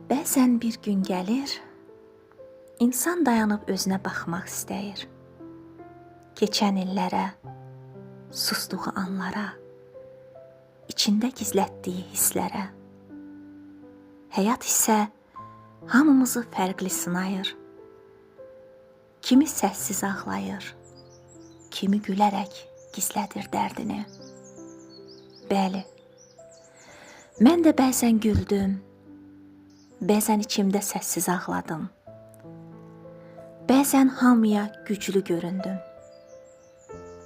Bəzən bir gün gəlir, insan dayanıb özünə baxmaq istəyir. Keçən illərə, susduğu anlara, içində gizlətdiyi hisslərə. Həyat isə hamımızı fərqli sınayır. Kimi səssiz ağlayır, kimi gülərək gizlədir dərdini. Bəli, mən də bəzən güldüm, bəzən içimdə səssiz ağladım. Bəzən hamıya güclü göründüm.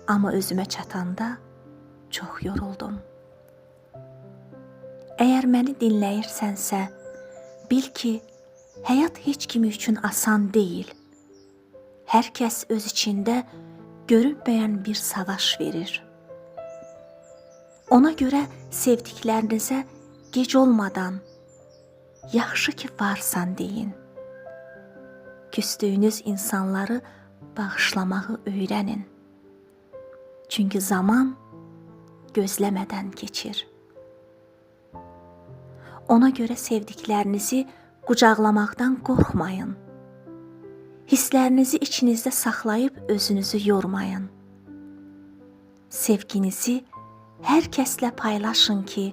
Amma özümə çatanda çox yoruldum. Əgər məni dinləyirsənsə, bil ki, həyat heç kimi üçün asan deyil. Hər kəs öz içində görünməyən bir savaş verir. Ona görə sevdiklərinizə gec olmadan, yaxşı ki varsan deyin. Küstüyünüz insanları bağışlamağı öyrənin. Çünki zaman gözləmədən keçir. Ona görə sevdiklərinizi qucaqlamaqdan qorxmayın. Hisslərinizi içinizdə saxlayıb özünüzü yormayın. Sevginizi hər kəslə paylaşın ki,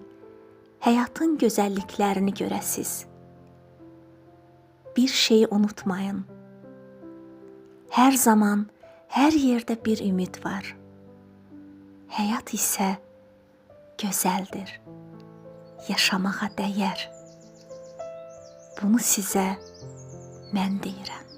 həyatın gözəlliklərini görəsiz. Bir şeyi unutmayın. Hər zaman, hər yerdə bir ümid var. Həyat isə gözəldir. Yaşamağa dəyər. Bunu sizə mən deyirəm.